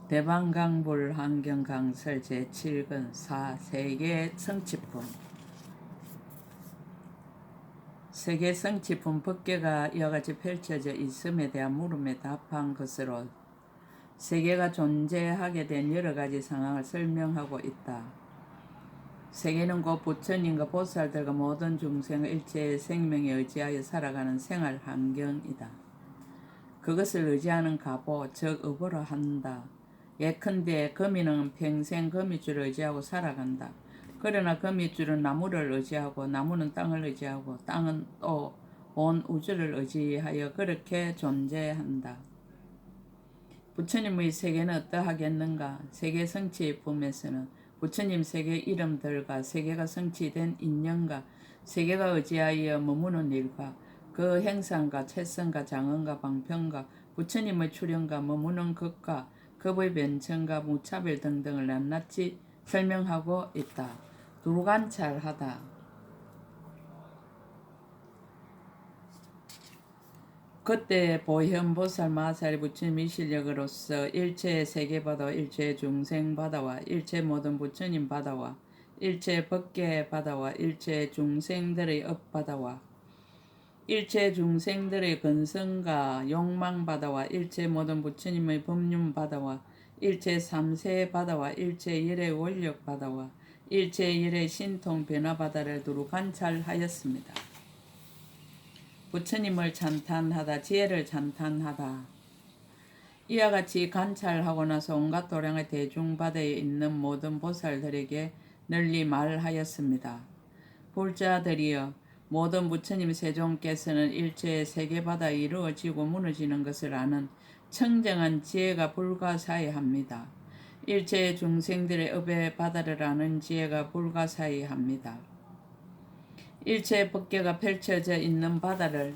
대방강불 환경강설 제7근 4 세계 성취품. 세계 성취품 법계가 이와 같이 펼쳐져 있음에 대한 물음에 답한 것으로 세계가 존재하게 된 여러 가지 상황을 설명하고 있다. 세계는 곧 부처님과 보살들과 모든 중생의 일체의 생명에 의지하여 살아가는 생활 환경이다. 그것을 의지하는 가보, 즉 업으로 한다. 예컨대 거미는 평생 거미줄을 의지하고 살아간다. 그러나 거미줄은 나무를 의지하고 나무는 땅을 의지하고 땅은 또 온 우주를 의지하여 그렇게 존재한다. 부처님의 세계는 어떠하겠는가? 세계 성취품에서는 부처님 세계 이름들과 세계가 성취된 인연과 세계가 의지하여 머무는 일과 그 행상과 채성과 장언과 방편과 부처님의 출현과 머무는 것과 급의 변천과 무차별 등등을 낱낱이 설명하고 있다. 두루관찰하다. 그때 보현보살 마살이 부처님의 실력으로서 일체의 세계바다와 일체의 중생바다와 일체 모든 부처님 바다와 일체 법계 바다와 일체 중생들의 업바다와 일체 중생들의 근성과 욕망바다와 일체 모든 부처님의 법륜바다와 일체 삼세 바다와 일체 열의 원력바다와 일체 열의 신통 변화바다를 두루 관찰하였습니다. 부처님을 찬탄하다, 지혜를 찬탄하다. 이와 같이 관찰하고 나서 온갖 도량의 대중바다에 있는 모든 보살들에게 널리 말하였습니다. 불자들이여, 모든 부처님 세종께서는 일체의 세계바다에 이루어지고 무너지는 것을 아는 청정한 지혜가 불가사의합니다. 일체의 중생들의 업의 바다를 아는 지혜가 불가사의합니다. 일체의 법계가 펼쳐져 있는 바다를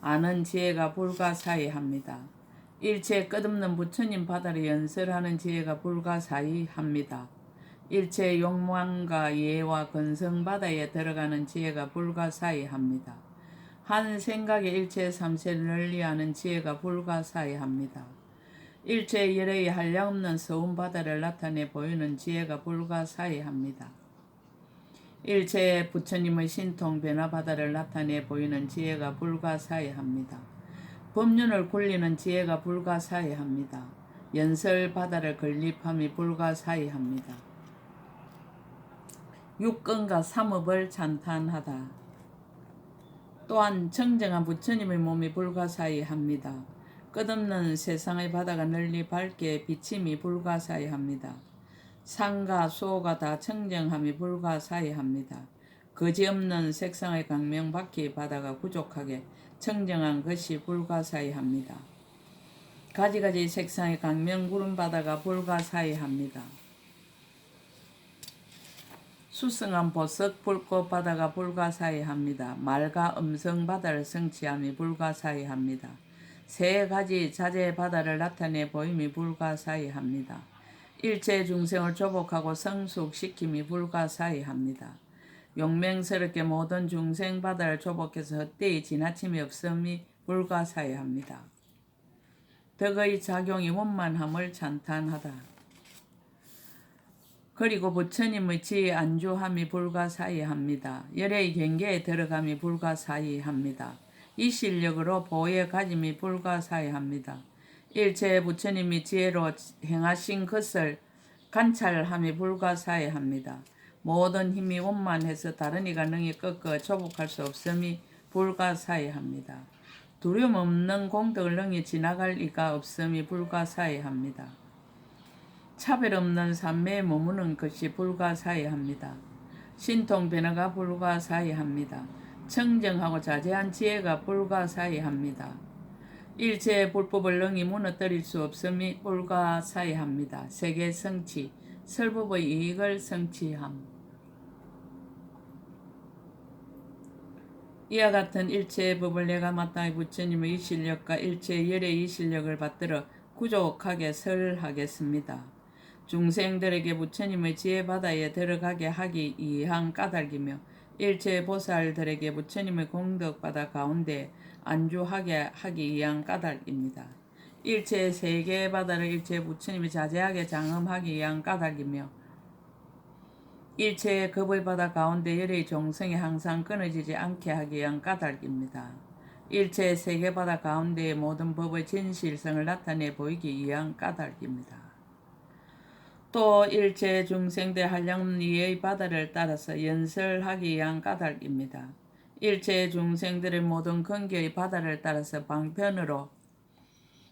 아는 지혜가 불가사의합니다. 일체의 끝없는 부처님 바다를 연설하는 지혜가 불가사의합니다. 일체의 욕망과 이해와 근성 바다에 들어가는 지혜가 불가사의합니다. 한 생각에 일체의 삼세를 널리 아는 지혜가 불가사의합니다. 일체의 열의 한량없는 서운 바다를 나타내 보이는 지혜가 불가사의합니다. 일체의 부처님의 신통 변화 바다를 나타내 보이는 지혜가 불가사의합니다. 법륜을 굴리는 지혜가 불가사의합니다. 연설 바다를 건립함이 불가사의합니다. 육根과 삼업을 찬탄하다. 또한 청정한 부처님의 몸이 불가사의합니다. 끝없는 세상의 바다가 널리 밝게 비침이 불가사의합니다. 상과 수호가 다 청정함이 불가사의합니다. 거지없는 색상의 강명 바퀴 바다가 부족하게 청정한 것이 불가사의합니다. 가지가지 색상의 강명 구름 바다가 불가사의합니다. 수성한 보석 불꽃 바다가 불가사의합니다. 말과 음성 바다를 성취함이 불가사의합니다. 세 가지 자재 바다를 나타내 보임이 불가사의합니다. 일체 중생을 조복하고 성숙시킴이 불가사의합니다. 용맹스럽게 모든 중생 바다를 조복해서 헛되이 지나침이 없음이 불가사의합니다. 덕의 작용이 원만함을 찬탄하다. 그리고 부처님의 지혜 안주함이 불가사의합니다. 열의 경계에 들어감이 불가사의합니다. 이 실력으로 보혜 가짐이 불가사의합니다. 일체의 부처님이 지혜로 행하신 것을 관찰함이 불가사의합니다. 모든 힘이 원만해서 다른 이가 능히 꺾어 조복할 수 없음이 불가사의합니다. 두려움 없는 공덕을 능히 지나갈 이가 없음이 불가사의합니다. 차별 없는 삼매에 머무는 것이 불가사의합니다. 신통 변화가 불가사의합니다. 청정하고 자제한 지혜가 불가사의합니다. 일체의 불법을 능히 무너뜨릴 수 없음이 불가사의합니다. 세계 성취, 설법의 이익을 성취함. 이와 같은 일체의 법을 내가 마땅히 부처님의 이 실력과 일체의 열의 이 실력을 받들어 구족하게 설하겠습니다. 중생들에게 부처님의 지혜 바다에 들어가게 하기 이한 까닭이며 일체 보살들에게 부처님의 공덕 바다 가운데 안주하게 하기 위한 까닭입니다. 일체 세계 바다를 일체 부처님이 자제하게 장엄하기 위한 까닭이며 일체의 겁의 바다 가운데 열의 종성이 항상 끊어지지 않게 하기 위한 까닭입니다. 일체의 세계 바다 가운데의 모든 법의 진실성을 나타내 보이기 위한 까닭입니다. 또 일체 중생들 한량없는 이의 바다를 따라서 연설하기 위한 까닭입니다. 일체 중생들의 모든 근교의 바다를 따라서 방편으로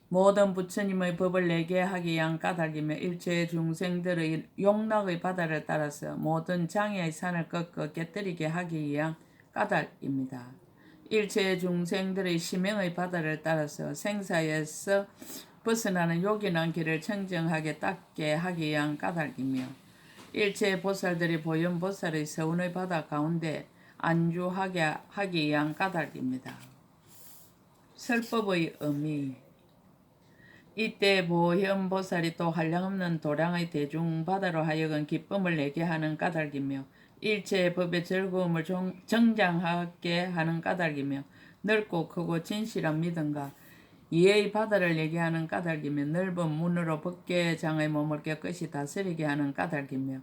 모든 부처님의 법을 내게 하기 위한 까닭이며 일체 중생들의 용락의 바다를 따라서 모든 장애의 산을 꺾어 깨뜨리게 하기 위한 까닭입니다. 일체 중생들의 심행의 바다를 따라서 생사에서 벗어나는 요긴한 길을 청정하게 닦게 하기 위한 까닭이며 일체 보살들이 보현보살의 서운의 바다 가운데 안주하게 하기 위한 까닭입니다. 설법의 의미 이때 보현보살이 또 한량없는 도량의 대중바다로 하여금 기쁨을 내게 하는 까닭이며 일체의 법의 즐거움을 정장하게 하는 까닭이며 넓고 크고 진실한 믿음과 이해의 바다를 내게 하는 까닭이며 넓은 문으로 법계장의 몸을 깨끗이 다스리게 하는 까닭이며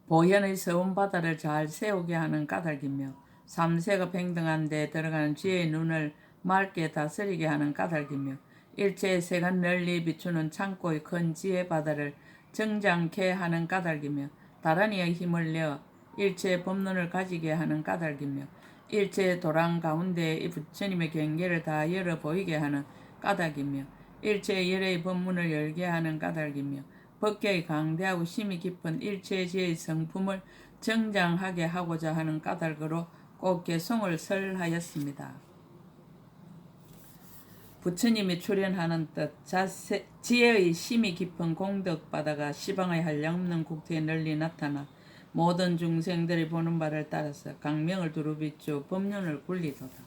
보현의 서운 바다를 잘 세우게 하는 까닭이며 삼세가 평등한 데 들어가는 지혜의 눈을 맑게 다스리게 하는 까닭이며 일체의 세간 널리 비추는 창고의 큰 지혜 바다를 정장케 하는 까닭이며 다란이의 힘을 내어 일체의 법론을 가지게 하는 까닭이며 일체의 도랑 가운데 이 부처님의 경계를 다 열어 보이게 하는 까닭이며 일체의 열의 법문을 열게 하는 까닭이며 법계의 강대하고 심이 깊은 일체의 지혜의 성품을 정장하게 하고자 하는 까닭으로 꼭 개송을 설하였습니다. 부처님이 출현하는 뜻, 지혜의 심이 깊은 공덕바다가 시방의 한량없는 국토에 널리 나타나 모든 중생들이 보는 바를 따라서 강명을 두루비추 법륜을 굴리도다.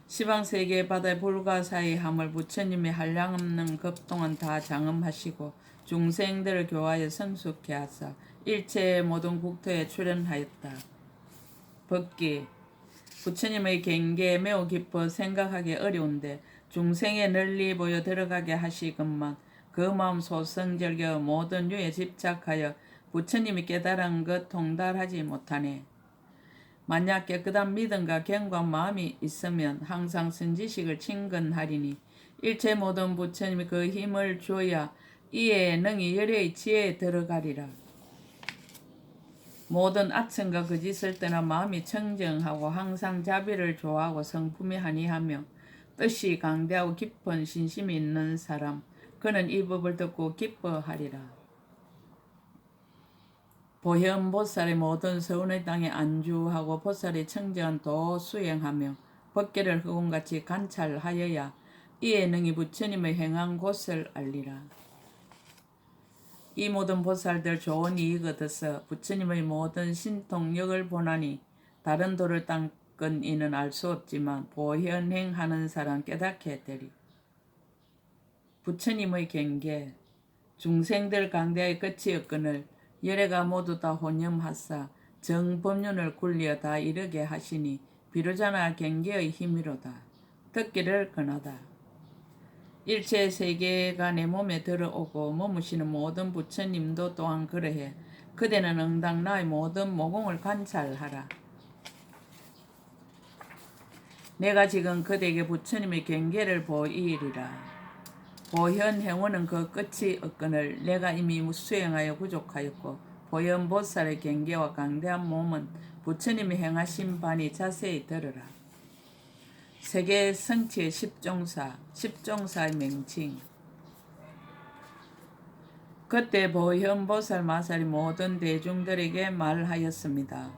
시방세계의 바다의 불가사의 함을 부처님이 한량없는 급동안 다 장엄하시고 중생들을 교화하여 성숙케 하사 일체의 모든 국토에 출현하였다. 법기 부처님의 경계에 매우 깊어 생각하기 어려운데 중생에 널리 보여 들어가게 하시건만 그 마음 소성절겨 모든 유에 집착하여 부처님이 깨달은 것 통달하지 못하네. 만약 깨끗한 믿음과 견고한 마음이 있으면 항상 선지식을 친근하리니 일체 모든 부처님이 그 힘을 주어야 이에 능히 열의 지혜에 들어가리라. 모든 악천과 거짓을 떠나 마음이 청정하고 항상 자비를 좋아하고 성품이 한이하며 뜻이 강대하고 깊은 신심이 있는 사람, 그는 이 법을 듣고 기뻐하리라. 보현보살의 모든 서운의 땅에 안주하고 보살이 청정한 도 수행하며 법계를 흑원같이 관찰하여야 이에 능히 부처님의 행한 곳을 알리라. 이 모든 보살들 좋은 이익 얻어서 부처님의 모든 신통력을 보나니 다른 도를 닦은 이는 알 수 없지만 보현행하는 사람 깨닫게 되리. 부처님의 경계 중생들 강대의 끝이 없거늘 열애가 모두 다 혼념하사 정법륜을 굴려 다 이르게 하시니 비로자나 경계의 힘이로다. 듣기를 권하다. 일체 세계가 내 몸에 들어오고 머무시는 모든 부처님도 또한 그러해. 그대는 응당 나의 모든 모공을 관찰하라. 내가 지금 그대에게 부처님의 경계를 보이리라. 보현행원은 그 끝이 없거늘 내가 이미 수행하여 부족하였고 보현보살의 경계와 강대한 몸은 부처님이 행하신 바니 자세히 들으라. 세계 성취의 십종사의 명칭. 그때 보현보살 마살이 모든 대중들에게 말하였습니다.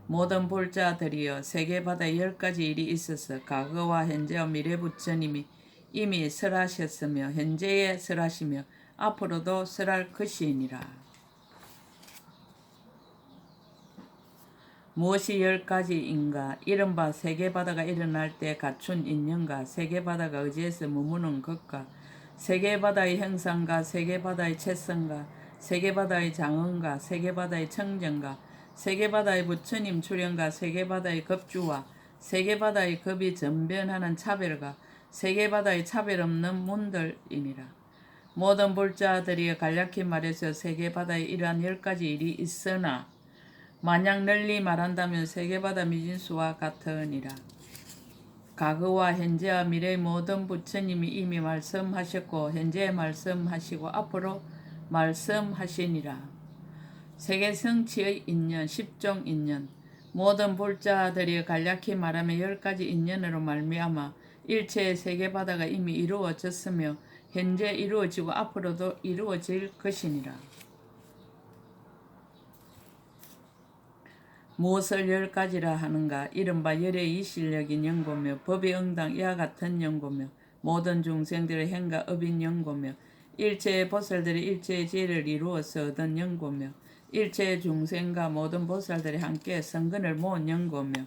모든 불자들이여 세계바다에 10가지 일이 있어서 과거와 현재와 미래 부처님이 이미 설하셨으며 현재에 설하시며 앞으로도 설할 것이니라. 무엇이 10가지인가? 이른바 세계바다가 일어날 때 갖춘 인연과 세계바다가 어디에서 머무는 것과 세계바다의 형상과 세계바다의 채성과 세계바다의 장언과 세계바다의 청정과 세계바다의 부처님 출현과 세계바다의 급주와 세계바다의 급이 전변하는 차별과 세계 바다의 차별 없는 문들이니라. 모든 볼자들이 간략히 말해서 세계 바다에 이러한 10가지 일이 있으나 만약 널리 말한다면 세계 바다 미진수와 같으니라. 과거와 현재와 미래의 모든 부처님이 이미 말씀하셨고 현재 말씀하시고 앞으로 말씀하시니라. 세계 성취의 인연, 10종 인연, 모든 볼자들이 간략히 말하면 10가지 인연으로 말미암아 일체의 세계 바다가 이미 이루어졌으며 현재 이루어지고 앞으로도 이루어질 것이니라. 무엇을 10가지라 하는가? 이른바 열의 이실력인 연고며 법의 응당 이와 같은 연고며 모든 중생들의 행과 업인 연고며 일체의 보살들이 일체의 지혜를 이루어서 얻은 연고며 일체의 중생과 모든 보살들이 함께 성근을 모은 연고며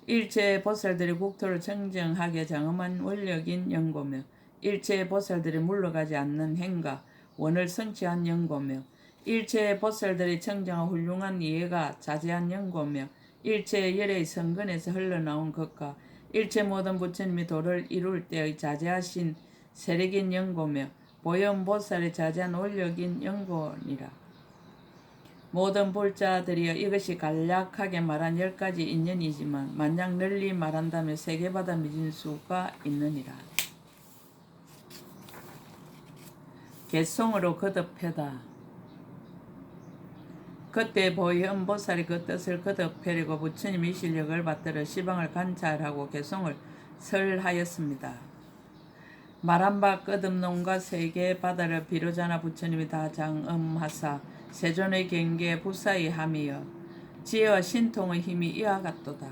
일체의 보살들이 국토를 청정하게 장엄한 원력인 연고며 일체의 보살들이 물러가지 않는 행과 원을 성취한 연고며 일체의 보살들이 청정한 훌륭한 이해가 자제한 연고며 일체의 열의 성근에서 흘러나온 것과 일체 모든 부처님이 도를 이룰 때의 자제하신 세력인 연고며 보현보살의 자제한 원력인 연고니라. 모든 볼자들이여 이것이 간략하게 말한 10가지 인연이지만 만약 널리 말한다면 세계바다 미진수가 있느니라. 개송으로 거듭해다. 그때 보현보살이 그 뜻을 거듭해리고 부처님의 실력을 받들어 시방을 관찰하고 개송을 설하였습니다. 말한 바 끝없는과 세계 바다를 비로자나 부처님이 다 장엄하사 세존의 경계에 부사히 함이여 지혜와 신통의 힘이 이와 같도다.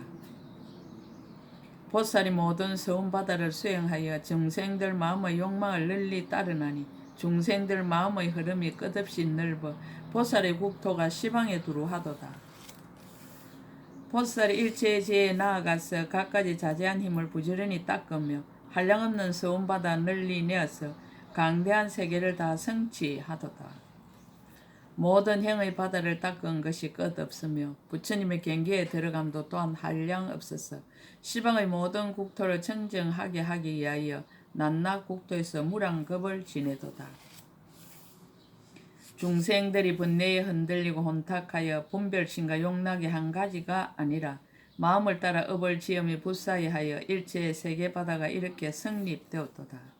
보살이 모든 서운 바다를 수행하여 중생들 마음의 욕망을 널리 따르나니 중생들 마음의 흐름이 끝없이 넓어 보살의 국토가 시방에 두루하도다. 보살이 일체의 지혜에 나아가서 갖가지 자제한 힘을 부지런히 닦으며 한량없는 서운 바다 널리 내어서 강대한 세계를 다 성취하도다. 모든 행의 바다를 닦은 것이 끝없으며 부처님의 경계에 들어감도 또한 한량 없어서 시방의 모든 국토를 청정하게 하기 위하여 낮낮 국토에서 무량겁을 지내도다. 중생들이 번뇌에 흔들리고 혼탁하여 분별심과 욕락이 한 가지가 아니라 마음을 따라 업을 지음이 부사히 하여 일체의 세계바다가 이렇게 성립되었도다.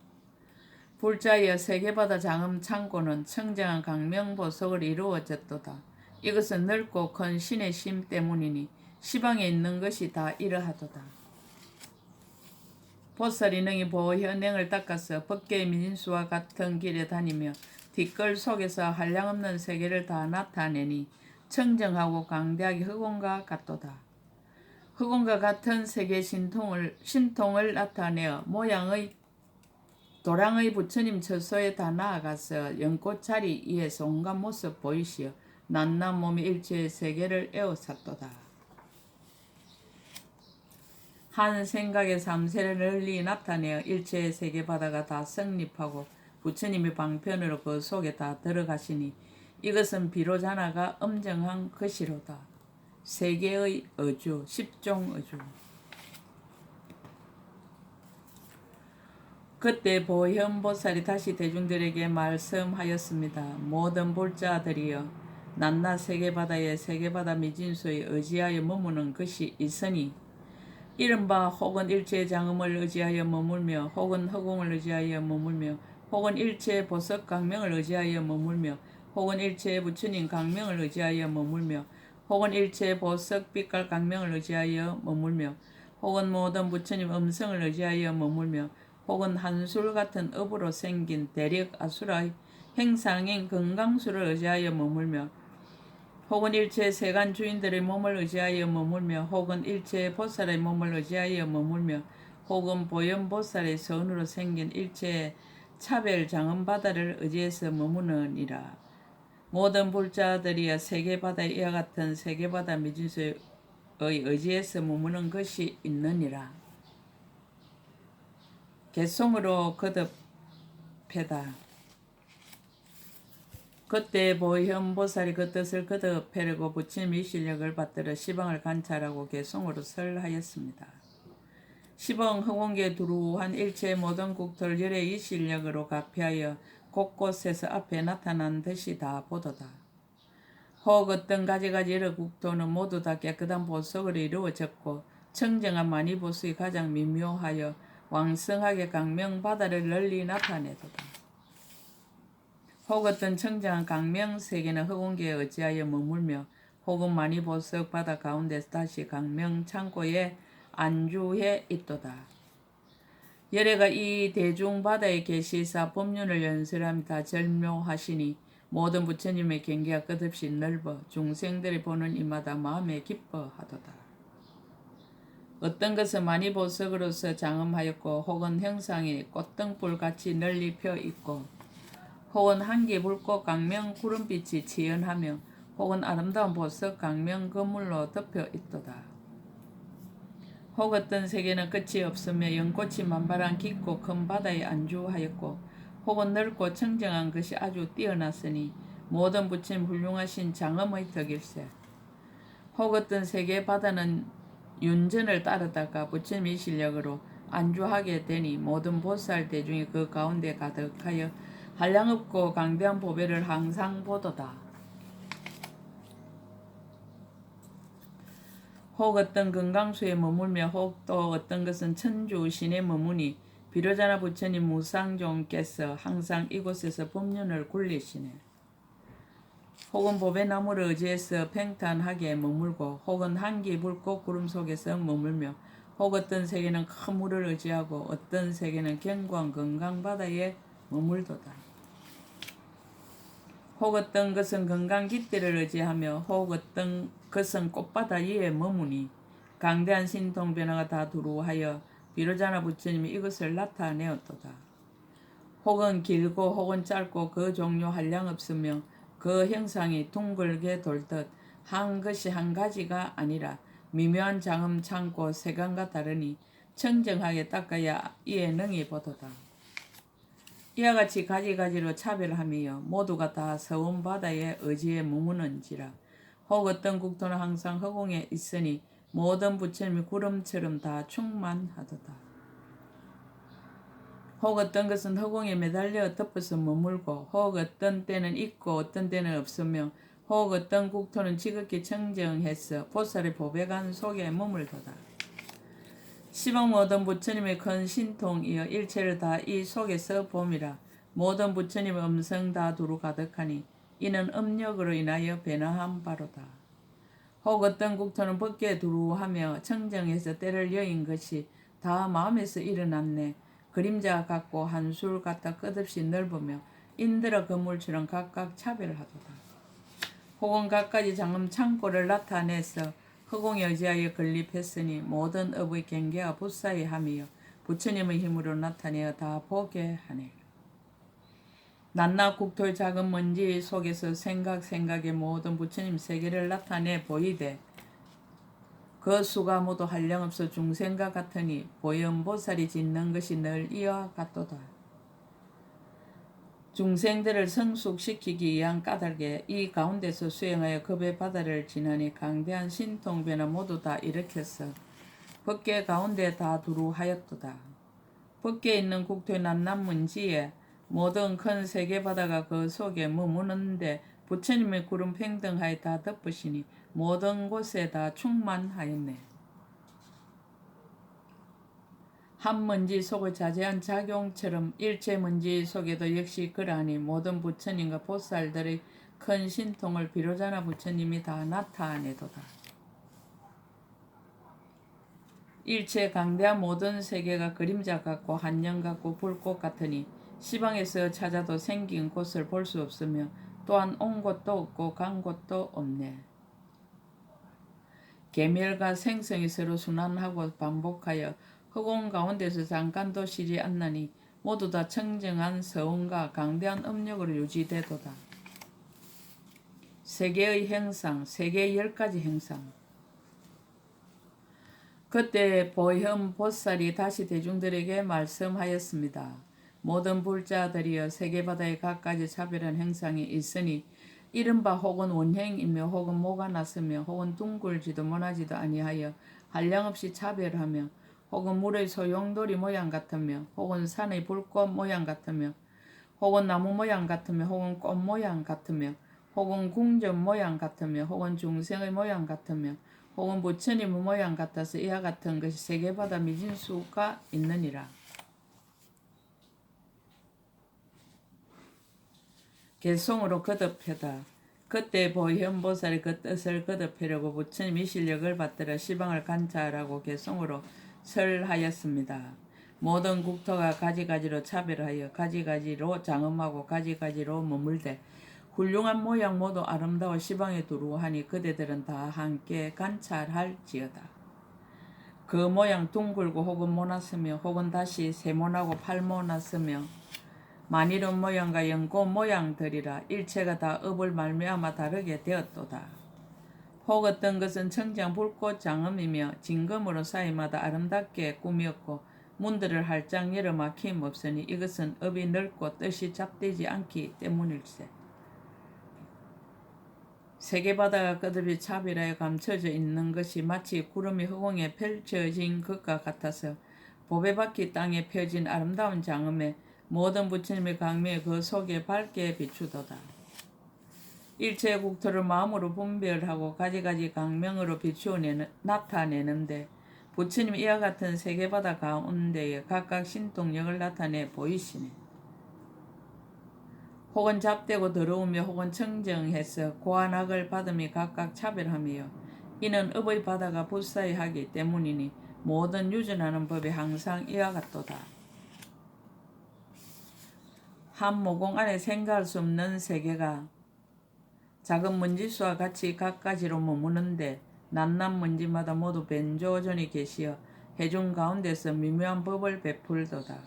불자여 세계바다 장엄 창고는 청정한 강명보석을 이루어졌도다. 이것은 넓고 큰 신의 심 때문이니 시방에 있는 것이 다 이러하도다. 보살이 능히 보현행을 닦아서 법계의 민수와 같은 길에 다니며 뒷걸 속에서 한량없는 세계를 다 나타내니 청정하고 강대하게 흑원과 같도다. 흑원과 같은 세계 신통을 나타내어 모양의 도량의 부처님 처소에 다 나아가서 연꽃자리 위에서 온갖 모습 보이시어 낱낱 몸이 일체의 세계를 에워쌌도다. 한 생각의 삼세를 널리 나타내어 일체의 세계바다가 다 성립하고 부처님이 방편으로 그 속에 다 들어가시니 이것은 비로자나가 엄정한 것이로다. 세계의 어주, 10종 어주. 그때 보현보살이 다시 대중들에게 말씀하였습니다. 모든 볼자들이여 낮낮 세계바다에 세계바다 미진수에 의지하여 머무는 것이 있으니 이른바 혹은 일체의 장엄을 의지하여 머물며 혹은 허공을 의지하여 머물며 혹은 일체의 보석 강명을 의지하여 머물며 혹은 일체의 부처님 강명을 의지하여 머물며 혹은 일체의 보석 빛깔 강명을 의지하여 머물며 혹은 모든 부처님 음성을 의지하여 머물며 혹은 한술 같은 업으로 생긴 대력 아수라의 행상인 건강수를 의지하여 머물며 혹은 일체 세간 주인들의 몸을 의지하여 머물며 혹은 일체의 보살의 몸을 의지하여 머물며 혹은 보현보살의 선으로 생긴 일체의 차별 장엄바다를 의지해서 머무느니라. 모든 불자들이여 세계바다에 이와 같은 세계바다 미진수의 의지해서 머무는 것이 있느니라. 개송으로 거듭해다. 그때 보현보살이 그 뜻을 거듭해려고 부처님의 실력을 받들어 시방을 관찰하고 개송으로 설하였습니다. 시방 허공계 두루한 일체의 모든 국토를 열의 이 실력으로 가피하여 곳곳에서 앞에 나타난 듯이 다 보도다. 혹 어떤 가지가지 여러 국토는 모두 다 깨끗한 보석으로 이루어졌고 청정한 만이보석이 가장 미묘하여 왕성하게 강명 바다를 널리 나타내도다. 혹 어떤 청정한 강명 세계는 허공계에 어찌하여 머물며 혹은 만이보석 바다 가운데서 다시 강명 창고에 안주해 있도다. 열애가 이 대중바다에 계시사 법륜을 연설함다 절묘하시니 모든 부처님의 경계가 끝없이 넓어 중생들이 보는 이마다 마음에 기뻐하도다. 어떤 것은 만이보석으로서 장엄하였고 혹은 형상이 꽃등불같이 널리 펴있고 혹은 한기 불꽃 강명 구름빛이 치연하며 혹은 아름다운 보석 강명 거물로 덮여 있도다. 혹 어떤 세계는 끝이 없으며 연꽃이 만발한 깊고 큰 바다에 안주하였고 혹은 넓고 청정한 것이 아주 뛰어났으니 모든 부처님 훌륭하신 장엄의 덕일세. 혹 어떤 세계의 바다는 윤전을 따르다가 부처님의 실력으로 안주하게 되니 모든 보살 대중이 그 가운데 가득하여 한량없고 강대한 보배를 항상 보도다. 혹 어떤 건강수에 머물며 혹 또 어떤 것은 천주 신에 머무니 비로자나 부처님 무상종께서 항상 이곳에서 법륜을 굴리시네. 혹은 보배나무를 의지해서 팽탄하게 머물고 혹은 한기 불꽃 구름 속에서 머물며 혹 어떤 세계는 큰 물을 의지하고 어떤 세계는 견고한 건강바다에 머물도다. 혹 어떤 것은 건강 깃대를 의지하며 혹 어떤 것은 꽃바다 위에 머무니 강대한 신통 변화가 다 두루하여 비로자나 부처님이 이것을 나타내었도다. 혹은 길고 혹은 짧고 그 종류 한량없으며 그 형상이 둥글게 돌듯 한 것이 한 가지가 아니라 미묘한 장엄 창고 세간과 다르니 청정하게 닦아야 이에 능히 보도다. 이와 같이 가지가지로 차별하며 모두가 다 서운 바다의 의지에 머무는지라. 혹 어떤 국토는 항상 허공에 있으니 모든 부처님이 구름처럼 다 충만하도다. 혹 어떤 것은 허공에 매달려 덮어서 머물고 혹 어떤 때는 있고 어떤 때는 없으며 혹 어떤 국토는 지극히 청정해서 보살의 보배관 속에 머물도다. 시방 모든 부처님의 큰 신통이여 일체를 다 이 속에서 봄이라. 모든 부처님의 음성 다 두루 가득하니 이는 음력으로 인하여 변화한 바로다. 혹 어떤 국토는 밖에 두루하며 청정해서 때를 여인 것이 다 마음에서 일어났네. 그림자 같고 한술 같아 끝없이 넓으며 인들어 건물처럼 각각 차별하도다. 혹은 각가지 장엄 창고를 나타내서 허공에 의지하여 건립했으니 모든 업의 경계와 불사히 하며 부처님의 힘으로 나타내어 다 보게 하네. 낱낱 국토의 작은 먼지 속에서 생각의 모든 부처님 세계를 나타내 보이되 그 수가 모두 한량없어 중생과 같으니 보현보살이 짓는 것이 늘 이와 같도다. 중생들을 성숙시키기 위한 까닭에 이 가운데서 수행하여 급의 바다를 지나니 강대한 신통변화 모두 다 일으켰어 법계 가운데 다 두루하였도다. 법계에 있는 국토의 낱낱 먼지에 모든 큰 세계바다가 그 속에 머무는데 부처님의 구름 평등하에 다 덮으시니 모든 곳에 다 충만하였네. 한 먼지 속의 자세한 작용처럼 일체 먼지 속에도 역시 그러하니 모든 부처님과 보살들의 큰 신통을 비로자나 부처님이 다 나타내도다. 일체 강대한 모든 세계가 그림자 같고 한영 같고 불꽃 같으니 시방에서 찾아도 생긴 곳을 볼 수 없으며 또한 온 곳도 없고 간 곳도 없네. 계멸과 생성이 서로 순환하고 반복하여 허공 가운데서 잠깐도 쉬지 않나니 모두 다 청정한 서원과 강대한 음력으로 유지되도다. 세계의 형상, 세계의 10가지 형상. 그때 보현 보살이 다시 대중들에게 말씀하였습니다. 모든 불자들이여 세계바다에 각가지 차별한 형상이 있으니 이른바 혹은 원형이며 혹은 모가 났으며 혹은 둥글지도 모나지도 아니하여 한량없이 차별하며 혹은 물의 소용돌이 모양 같으며 혹은 산의 불꽃 모양 같으며 혹은 나무 모양 같으며 혹은 꽃 모양 같으며 혹은 궁전 모양 같으며 혹은 중생의 모양 같으며 혹은 부처님의 모양 같아서 이와 같은 것이 세계마다 미진수가 있느니라. 개송으로 거듭해다. 그때 보현보살이 그 뜻을 거듭하려고 부처님이 실력을 받들어 시방을 관찰하고 개송으로 설하였습니다. 모든 국토가 가지가지로 차별하여 가지가지로 장엄하고 가지가지로 머물되 훌륭한 모양 모두 아름다워 시방에 두루하니 그대들은 다 함께 관찰할지어다. 그 모양 둥글고 혹은 모났으며 혹은 다시 세모나고 팔모났으며 만일은 모양과 연꽃 모양들이라 일체가 다 업을 말미암아 다르게 되었도다. 혹 어떤 것은 청정 불꽃 장엄이며 진금으로 사이마다 아름답게 꾸몄고 문들을 할장 열어 막힘 없으니 이것은 업이 넓고 뜻이 잡되지 않기 때문일세. 세계바다가 끝없이 차별하여 감춰져 있는 것이 마치 구름이 허공에 펼쳐진 것과 같아서 보배바퀴 땅에 펴진 아름다운 장엄에 모든 부처님의 강명이 그 속에 밝게 비추도다. 일체의 국토를 마음으로 분별하고 가지가지 강명으로 비추어 나타내는데 부처님이 이와 같은 세계바다 가운데에 각각 신통력을 나타내 보이시네. 혹은 잡되고 더러우며 혹은 청정해서 고안악을 받음이 각각 차별하며 이는 업의 바다가 불사이하기 때문이니 모든 유전하는 법이 항상 이와 같도다. 한 모공 안에 생각할 수 없는 세계가 작은 먼지수와 같이 각가지로 머무는데 낱낱 먼지마다 모두 변조전이 계시어 해중 가운데서 미묘한 법을 베풀도다.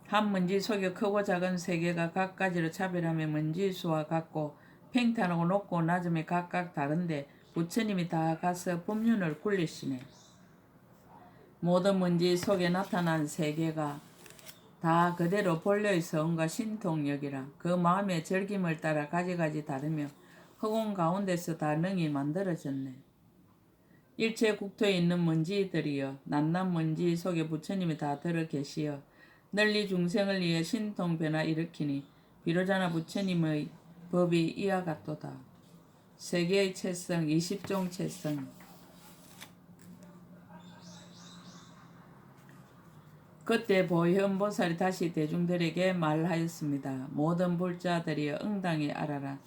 한 먼지 속에 크고 작은 세계가 각가지로 차별하며 먼지수와 같고 팽탄하고 높고 낮음이 각각 다른데 부처님이 다 가서 법륜을 굴리시네. 모든 먼지 속에 나타난 세계가 다 그대로 본래의 성과 신통력이라 그 마음의 즐김을 따라 가지가지 다르며 허공 가운데서 다 능히 만들어졌네. 일체 국토에 있는 먼지들이여 낱낱 먼지 속에 부처님이 다 들어 계시어 널리 중생을 위해 신통 변화 일으키니 비로자나 부처님의 법이 이와 같도다. 세계의 채성 20종 채성. 그때 보현보살이 다시 대중들에게 말하였습니다. 모든 불자들이여 응당히 알아라.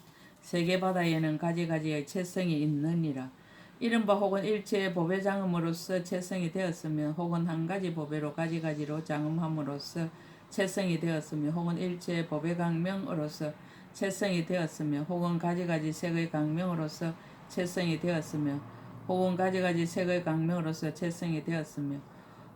세계바다에는 가지가지의 채성이 있느니라. 이른바 혹은 일체의 법의 장음으로써 채성이 되었으며 혹은 한 가지 법외로 가지가지로 장음함으로써 채성이 되었으며 혹은 일체의 법의 강명으로서 채성이 되었으며 혹은 가지가지 색의 강명으로서 채성이 되었으며 혹은 가지가지 색의 강명으로서 채성이 되었으며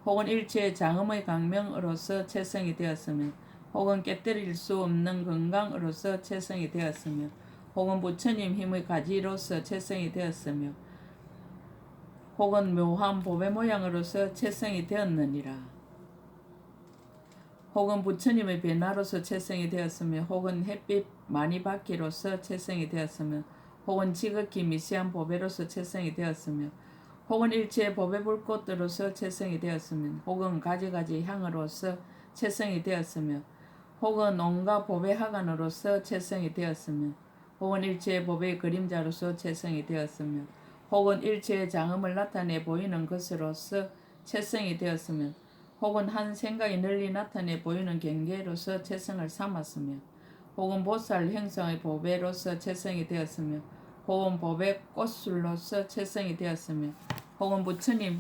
혹은 일체의 장음의 강명으로서 채성이 되었으며 혹은 깨뜨릴 수 없는 건강으로서 채성이 되었으며 혹은 부처님 힘의 가지로서 채성이 되었으며 혹은 묘한 보배 모양으로서 채성이 되었느니라. 혹은 부처님의 변화로서 채성이 되었으며 혹은 햇빛 많이 받기로서 채성이 되었으며 혹은 지극히 미세한 보배로서 채성이 되었으며 혹은 일체의 보배 불꽃으로서 채성이 되었으며 혹은 가지가지 향으로서 채성이 되었으며 혹은 온갖 보배 하간으로서 채성이 되었으며 혹은 일체의 보배의 그림자로서 채성이 되었으며 혹은 일체의 장음을 나타내 보이는 것으로서 채성이 되었으며 혹은 한 생각이 널리 나타내 보이는 경계로서 채성을 삼았으며 혹은 보살 형상의 보배로서 채성이 되었으며 혹은 보배 꽃술로서 채성이 되었으며 혹은 부처님의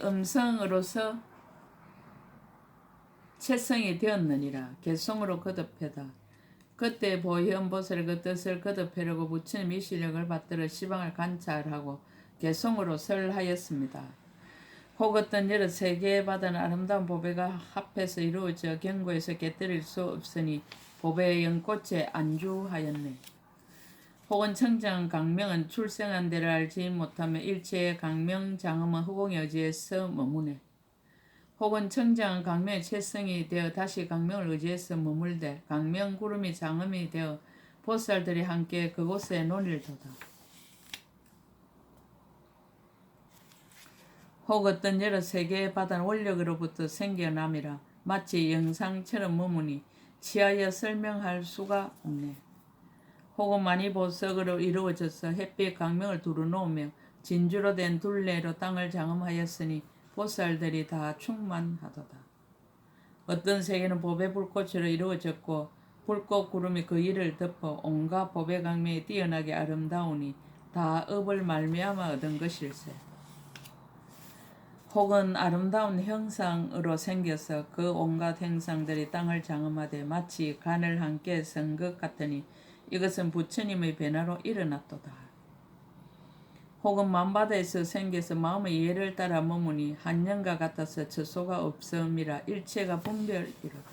음성으로서 채성이 되었느니라. 개송으로 거듭해다. 그때 보현보살의 그 뜻을 거듭하려고 부처님이 실력을 받들어 시방을 관찰하고 개송으로 설하였습니다. 혹 어떤 여러 세계에 받은 아름다운 보배가 합해서 이루어져 경고에서 깨뜨릴 수 없으니 보배의 연꽃에 안주하였네. 혹은 청정 강명은 출생한 데를 알지 못하며 일체의 강명 장엄은 허공의 의지에서 머무네. 혹은 청정한 강명의 채성이 되어 다시 강명을 의지해서 머물되 강명 구름이 장엄이 되어 보살들이 함께 그곳에 논일도다. 혹 어떤 여러 세계의 바다는 원력으로부터 생겨남이라 마치 영상처럼 머무니 치하여 설명할 수가 없네. 혹은 많이 보석으로 이루어져서 햇빛 강명을 두루놓으며 진주로 된 둘레로 땅을 장엄하였으니 보살들이 다 충만하도다. 어떤 세계는 법의 불꽃으로 이루어졌고 불꽃 구름이 그 위를 덮어 온갖 법의 강명이 뛰어나게 아름다우니 다 업을 말미암아 얻은 것일세. 혹은 아름다운 형상으로 생겨서 그 온갖 행상들이 땅을 장엄하되 마치 간을 함께 쓴 것 같으니 이것은 부처님의 변화로 일어났도다. 혹은 만바다에서 생겨서 마음의 이해를 따라 머무니 한영과 같아서 처소가 없음이라 일체가 분별이로다.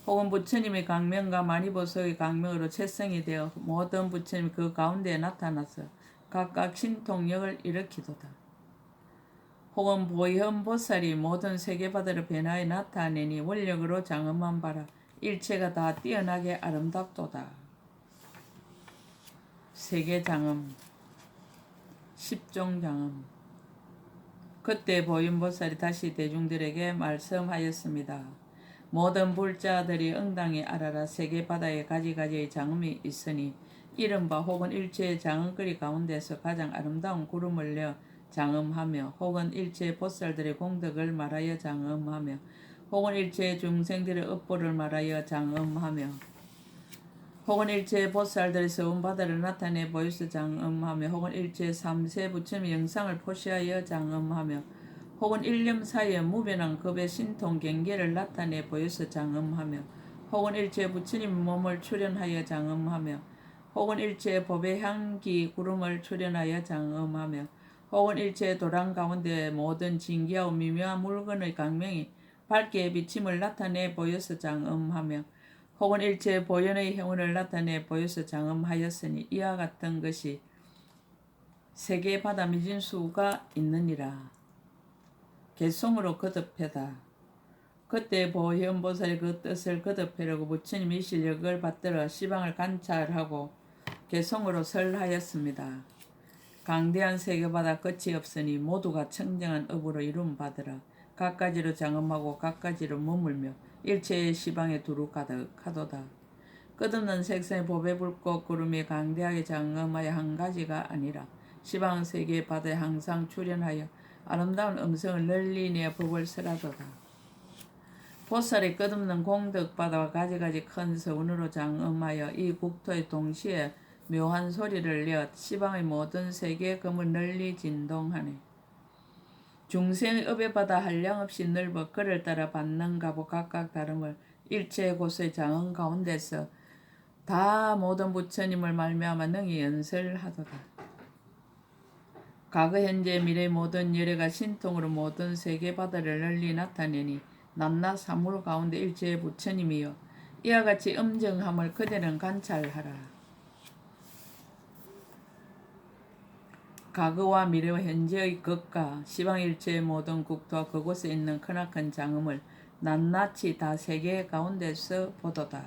혹은 부처님의 강명과 마니보석의 강명으로 채성이 되어 모든 부처님이 그 가운데에 나타나서 각각 신통력을 일으키도다. 혹은 보현보살이 모든 세계바다를 변화에 나타내니 원력으로 장엄한 바라 일체가 다 뛰어나게 아름답도다. 세계장엄, 십종장엄. 그때 보현보살이 다시 대중들에게 말씀하였습니다. 모든 불자들이 응당히 알아라. 세계바다에 가지가지의 장엄이 있으니 이른바 혹은 일체의 장엄거리 가운데서 가장 아름다운 구름을 내어 장엄하며 혹은 일체의 보살들의 공덕을 말하여 장엄하며 혹은 일체의 중생들의 업보를 말하여 장엄하며 혹은 일체의 보살들의 서운 바다를 나타내 보여서 장엄하며 혹은 일체의 삼세 부처님의 영상을 포시하여 장엄하며 혹은 일념 사이에 무변한 급의 신통 경계를 나타내 보여서 장엄하며 혹은 일체의 부처님의 몸을 출현하여 장엄하며 혹은 일체의 법의 향기 구름을 출현하여 장엄하며 혹은 일체의 도랑 가운데 모든 진기하고 미묘한 물건의 강명이 밝게 비침을 나타내 보여서 장엄하며 혹은 일체의 보현의 형원을 나타내 보여서 장엄하였으니 이와 같은 것이 세계 바다 미진수가 있느니라. 개송으로 거듭해다. 그때 보현보살이 그 뜻을 거듭하려고 부처님이 실력을 받들어 시방을 관찰하고 개송으로 설하였습니다. 강대한 세계바다 끝이 없으니 모두가 청정한 업으로 이룸 받으라. 각가지로 장엄하고 각가지로 머물며 일체의 시방에 두루 가득하도다. 끝없는 색상의 법의 불꽃 구름이 강대하게 장엄하여 한 가지가 아니라 시방 세계의 바다에 항상 출현하여 아름다운 음성을 널리 내어 법을 설하도다. 보살의 끝없는 공덕바다와 가지가지 큰 서운으로 장엄하여 이 국토에 동시에 묘한 소리를 내어 시방의 모든 세계의 금을 널리 진동하네. 중생의 업에 받아 한량없이 넓어 그를 따라 받는 값고 각각 다름을 일체의 곳의 장엄 가운데서 다 모든 부처님을 말미암아 능히 연설하도다. 과거 현재 미래 모든 열애가 신통으로 모든 세계바다를 널리 나타내니 낱낱 사물 가운데 일체의 부처님이여 이와 같이 음정함을 그대는 관찰하라. 과거와 미래와 현재의 것과 시방일체의 모든 국토와 그곳에 있는 크나큰 장엄을 낱낱이 다 세계 가운데서 보도다.